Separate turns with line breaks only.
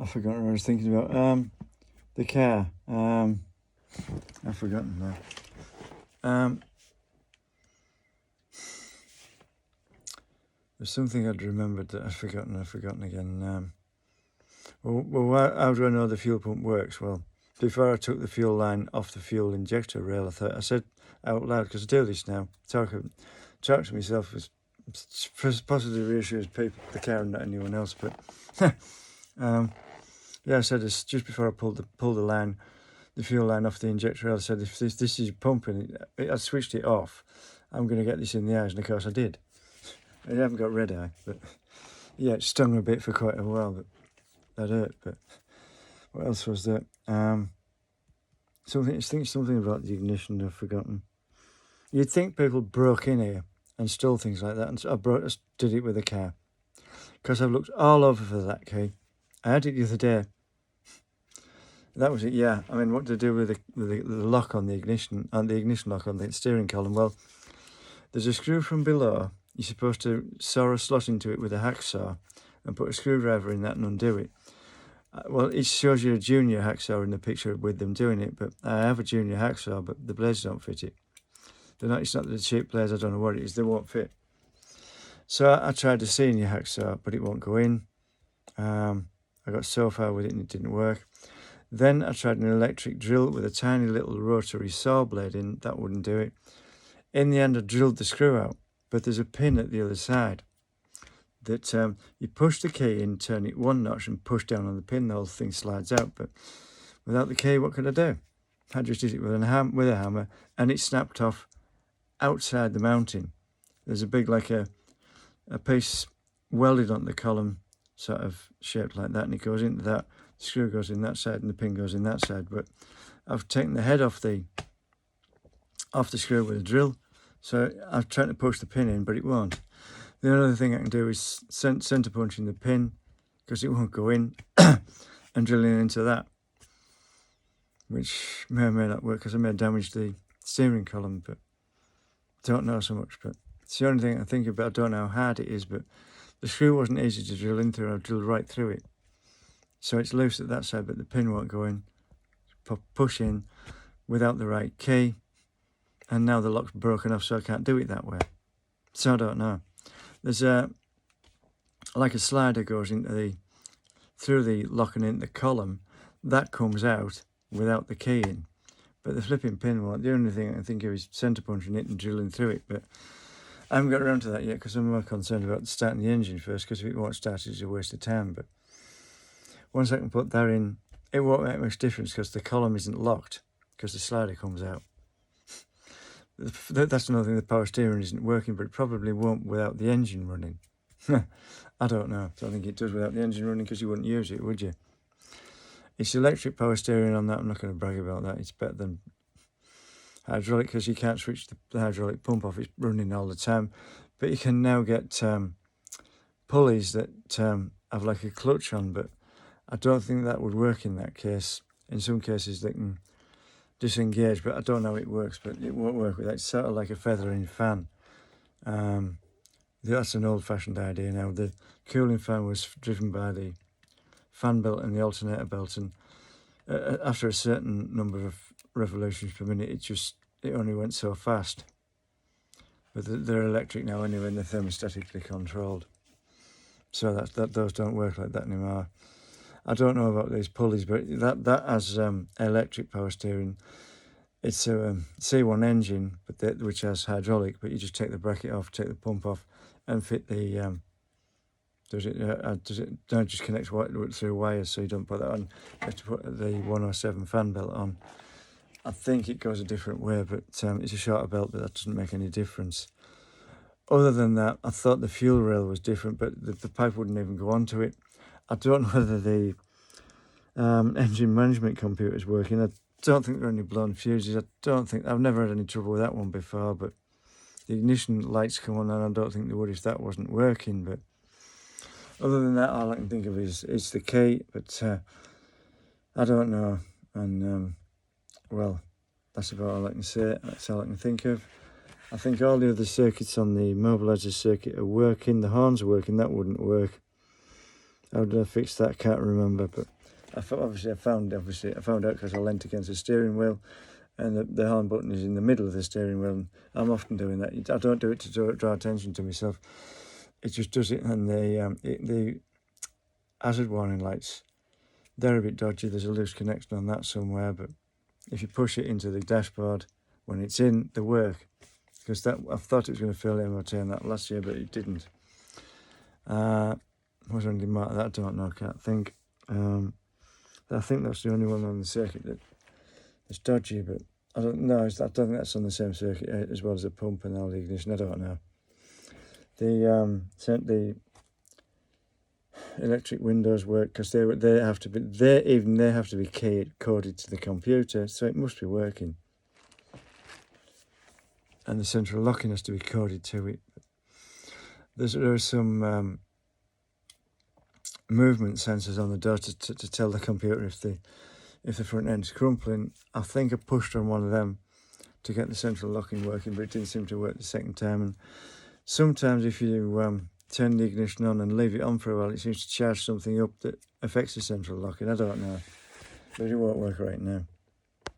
forgot what I was thinking about. The car. I've forgotten now. There's something I'd remembered that I've forgotten again. Well, how do I know the fuel pump works? Well, before I took the fuel line off the fuel injector rail, I said out loud, because I do this now, talk to myself as possibly reassures people, the car, and not anyone else. But yeah, I said this just before I pulled the line, the fuel line off the injector rail. I said, if this is pumping, I switched it off, I'm going to get this in the eyes, and of course I did. I haven't got red eye, but yeah, it stung a bit for quite a while, but that hurt. But what else was there? Something about the ignition I've forgotten. You'd think people broke in here and stole things like that, and I did it with a car, because I've looked all over for that key. I had it the other day. That was it. Yeah, I mean, what to do with the lock on the ignition lock on the steering column? Well, there's a screw from below. You're supposed to saw a slot into it with a hacksaw and put a screwdriver in that and undo it. Well, it shows you a junior hacksaw in the picture with them doing it, but I have a junior hacksaw, but the blades don't fit it. It's not the cheap blades, I don't know what it is, they won't fit. So I tried the senior hacksaw, but it won't go in. I got so far with it and it didn't work. Then I tried an electric drill with a tiny little rotary saw blade in, that wouldn't do it. In the end, I drilled the screw out, but there's a pin at the other side that you push the key in, turn it one notch and push down on the pin, the whole thing slides out. But without the key, what could I do? I just did it with a hammer, and it snapped off outside the mounting. There's a big, like a piece welded onto the column, sort of shaped like that, and it goes into that. The screw goes in that side and the pin goes in that side. But I've taken the head off the screw with a drill, so I've tried to push the pin in, but it won't. The only other thing I can do is center punching the pin, because it won't go in, and drilling into that, which may or may not work, because I may damage the steering column, but don't know so much. But it's the only thing I think about. I don't know how hard it is, but the screw wasn't easy to drill in through. I drilled right through it, so it's loose at that side, but the pin won't go in. Push in without the right key, and now the lock's broken off, so I can't do it that way. So I don't know. There's like a slider goes through the lock and into the column, that comes out without the key in, but the flipping pin won't. The only thing I can think of is centre punching it and drilling through it, but I haven't got around to that yet, because I'm more concerned about starting the engine first, because if it won't start, it's a waste of time. But once I can put that in, it won't make much difference, because the column isn't locked, because the slider comes out. That's another thing, the power steering isn't working, but it probably won't without the engine running. I don't know. I don't think it does without the engine running, because you wouldn't use it, would you? It's electric power steering on that. I'm not going to brag about that. It's better than hydraulic, because you can't switch the hydraulic pump off. It's running all the time. But you can now get pulleys that have like a clutch on, but I don't think that would work in that case. In some cases they can disengage, but I don't know how it works, but it won't work with that. It's sort of like a feathering fan. That's an old-fashioned idea now. The cooling fan was driven by the fan belt and the alternator belt, and after a certain number of revolutions per minute, it only went so fast. But they're electric now anyway, and they're thermostatically controlled, so those don't work like that anymore. I don't know about these pulleys, but that has electric power steering. It's a C1 engine, but which has hydraulic. But you just take the bracket off, take the pump off, and fit the. Does it just connect through wires, so you don't put that on. You have to put the 107 fan belt on. I think it goes a different way, but it's a shorter belt, but that doesn't make any difference. Other than that, I thought the fuel rail was different, but the pipe wouldn't even go onto it. I don't know whether the engine management computer is working. I don't think there are any blown fuses. I've never had any trouble with that one before, but the ignition lights come on, and I don't think they would if that wasn't working. But other than that, all I can think of is the key, but I don't know. And well, that's about all I can say. That's all I can think of. I think all the other circuits on the mobiliser circuit are working. The horns are working. That wouldn't work. How did I fix that? Can't remember. But I found out because I leant against the steering wheel, and the horn button is in the middle of the steering wheel. And I'm often doing that. I don't do it to draw attention to myself. It just does it. And the hazard warning lights, they're a bit dodgy. There's a loose connection on that somewhere, but if you push it into the dashboard when it's in, they work. Because I thought it was going to fail MOT on that last year, but it didn't. Was there anything more? That I don't know. I can't think. I think that's the only one on the circuit that's dodgy, but I don't know. I don't think that's on the same circuit as well as the pump and all the ignition. I don't know. The electric windows work because they have to be coded to the computer, so it must be working. And the central locking has to be coded to it. There are some movement sensors on the door to tell the computer if the front end's crumpling. I think I pushed on one of them to get the central locking working, but it didn't seem to work the second time. And sometimes if you turn the ignition on and leave it on for a while, it seems to charge something up that affects the central locking. I don't know, but it won't work right now.